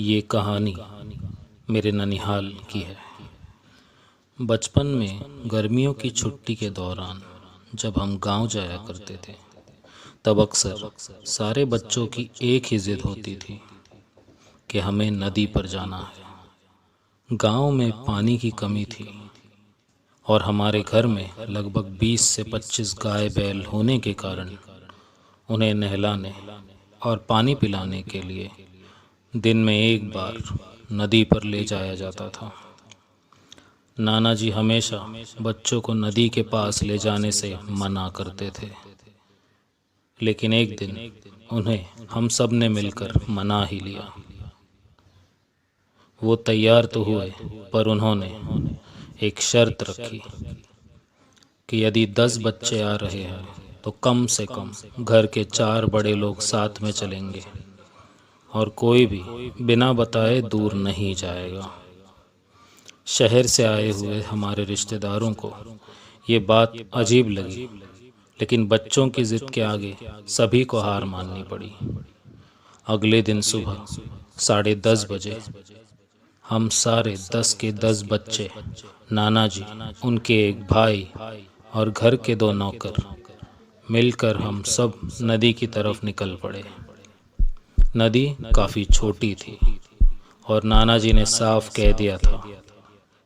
ये कहानी मेरे ननिहाल की है। बचपन में गर्मियों की छुट्टी के दौरान जब हम गांव जाया करते थे तब अक्सर सारे बच्चों की एक ही जिद होती थी कि हमें नदी पर जाना है। गांव में पानी की कमी थी और हमारे घर में लगभग 20 से 25 गाय बैल होने के कारण उन्हें नहलाने और पानी पिलाने के लिए दिन में एक बार नदी पर ले जाया जाता था। नाना जी हमेशा बच्चों को नदी के पास ले जाने से मना करते थे, लेकिन एक दिन उन्हें हम सब ने मिलकर मना ही लिया। वो तैयार तो हुए, पर उन्होंने एक शर्त रखी कि यदि 10 बच्चे आ रहे हैं तो कम से कम घर के 4 बड़े लोग साथ में चलेंगे और कोई भी बिना बताए दूर नहीं जाएगा। शहर से आए हुए हमारे रिश्तेदारों को ये बात अजीब लगी, लेकिन बच्चों की जिद के आगे सभी को हार माननी पड़ी। अगले दिन सुबह 10:30 बजे हम सारे 10 के 10 बच्चे, नाना जी, उनके एक भाई और घर के 2 नौकर मिलकर हम सब नदी की तरफ निकल पड़े। नदी काफ़ी छोटी थी और नाना जी ने साफ कह दिया था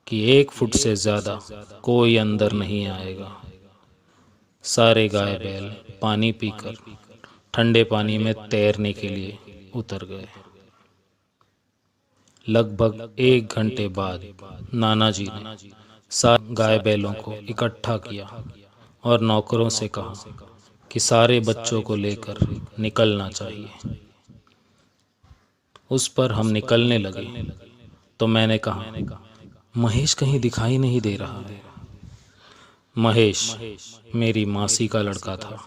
कि 1 फुट से ज़्यादा कोई अंदर नहीं आएगा। सारे गाय बैल पानी पीकर ठंडे पानी में तैरने के लिए उतर गए। लगभग 1 घंटे बाद नाना जी ने सारे गाय बैलों को इकट्ठा किया और नौकरों से कहा कि सारे बच्चों को लेकर निकलना चाहिए। उस पर हम निकलने लगे तो मैंने कहा, महेश कहीं दिखाई नहीं दे रहा है। महेश मेरी मासी का लड़का था।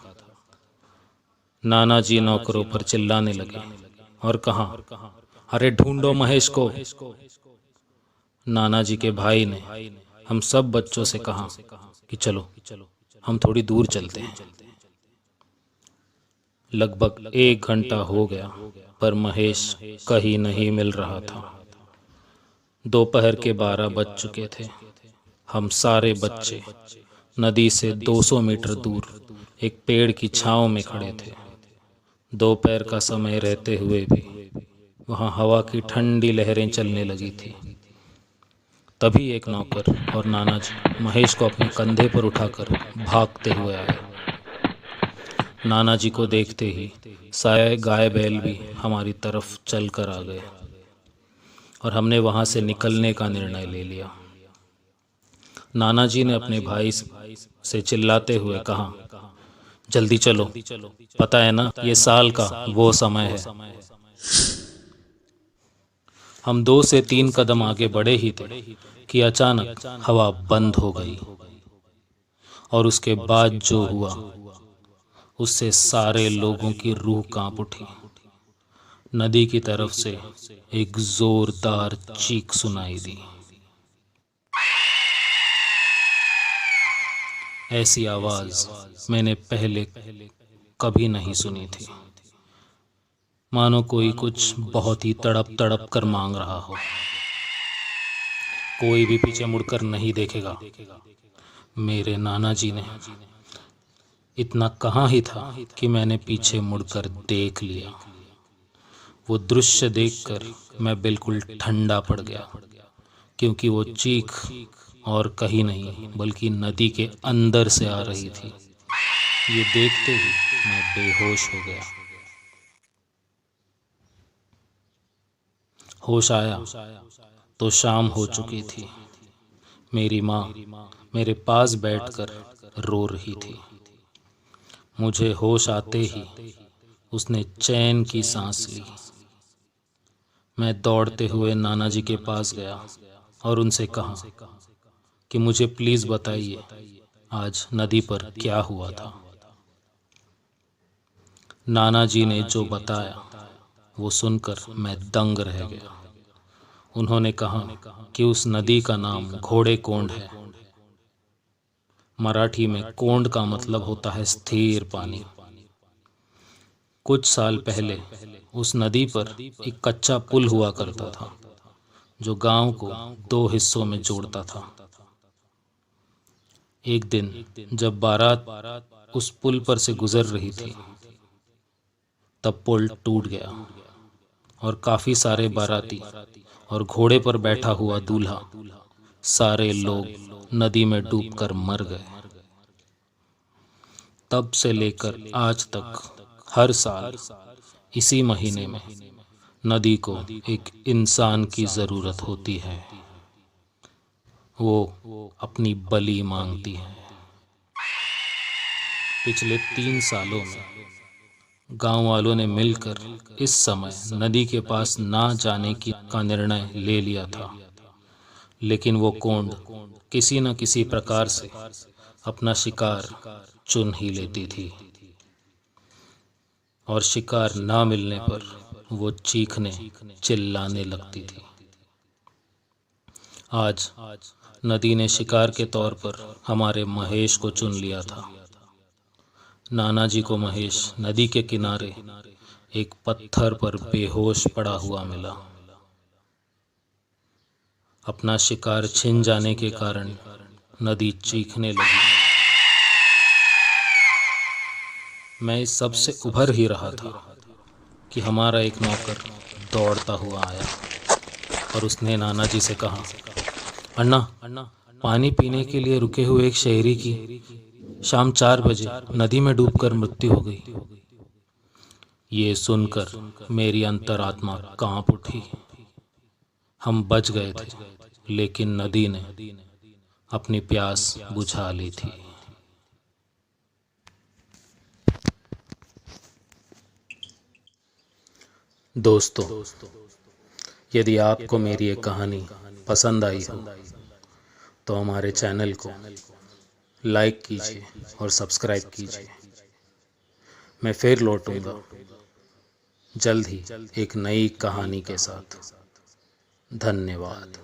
नाना जी नौकरों पर चिल्लाने लगे और कहा, अरे ढूंढो महेश को। नाना जी के भाई ने हम सब बच्चों से कहा कि चलो हम थोड़ी दूर चलते हैं। लगभग 1 घंटा हो गया, पर महेश कहीं नहीं मिल रहा था। दोपहर के 12 बज चुके थे। हम सारे बच्चे नदी से 200 मीटर दूर एक पेड़ की छांव में खड़े थे। दोपहर का समय रहते हुए भी वहाँ हवा की ठंडी लहरें चलने लगी थी। तभी एक नौकर और नाना जी महेश को अपने कंधे पर उठाकर भागते हुए आए। नाना जी को देखते ही सारे गाय बैल भी हमारी तरफ चल कर आ गए और हमने वहाँ से निकलने का निर्णय ले लिया। नाना जी ने अपने भाई से चिल्लाते हुए कहा, जल्दी चलो, पता है ना ये साल का वो समय है। हम 2 से 3 कदम आगे बढ़े ही थे कि अचानक हवा बंद हो गई और उसके बाद जो हुआ उससे सारे लोगों की रूह कांप उठी। नदी की तरफ से एक जोरदार चीख सुनाई दी। ऐसी आवाज मैंने पहले कभी नहीं सुनी थी, मानो कोई कुछ बहुत ही तड़प तड़प कर मांग रहा हो। कोई भी पीछे मुड़कर नहीं देखेगा। मेरे नाना जी ने इतना कहा ही था कि मैंने पीछे मुड़कर देख लिया। वो दृश्य देखकर मैं बिल्कुल ठंडा पड़ गया, क्योंकि वो चीख और कहीं नहीं बल्कि नदी के अंदर से आ रही थी। ये देखते ही मैं बेहोश हो गया। होश आया तो शाम हो चुकी थी। मेरी माँ मेरे पास बैठकर रो रही थी। मुझे होश आते ही उसने चैन की सांस ली। मैं दौड़ते हुए नाना जी के पास गया और उनसे कहा कि मुझे प्लीज़ बताइए आज नदी पर क्या हुआ था। नाना जी ने जो बताया वो सुनकर मैं दंग रह गया। उन्होंने कहा कि उस नदी का नाम घोड़े कोंड है। मराठी में कोंड का मतलब होता है स्थिर पानी। कुछ साल पहले उस नदी पर एक कच्चा पुल हुआ करता था जो गांव को दो हिस्सों में जोड़ता था। एक दिन जब बारात उस पुल पर से गुजर रही थी तब पुल टूट गया और काफी सारे बाराती और घोड़े पर बैठा हुआ दूल्हा सारे लोग नदी में डूबकर मर गए। तब से लेकर आज तक हर साल इसी महीने में नदी को एक इंसान की जरूरत होती है। वो अपनी बलि मांगती है। पिछले 3 सालों में गांव वालों ने मिलकर इस समय नदी के पास ना जाने का निर्णय ले लिया था, लेकिन वो कोंड किसी न किसी प्रकार से अपना शिकार चुन ही लेती थी और शिकार ना मिलने पर वो चीखने चिल्लाने लगती थी। आज नदी ने शिकार के तौर पर हमारे महेश को चुन लिया था। नाना जी को महेश नदी के किनारे एक पत्थर पर बेहोश पड़ा हुआ मिला। अपना शिकार छिन जाने के कारण नदी चीखने लगी। मैं इस सब से उभर ही रहा था कि हमारा एक नौकर दौड़ता हुआ आया और उसने नाना जी से कहा, अन्ना, पानी पीने के लिए रुके हुए एक शहरी की शाम 4 बजे नदी में डूबकर मृत्यु हो गई। ये सुनकर मेरी अंतरात्मा कांप उठी। हम बच गए थे, लेकिन नदी ने अपनी प्यास बुझा ली थी। दोस्तों, यदि आपको मेरी ये कहानी पसंद आई हो तो हमारे चैनल को लाइक कीजिए और सब्सक्राइब कीजिए। मैं फिर लौटूंगा जल्द ही एक नई कहानी के साथ। धन्यवाद।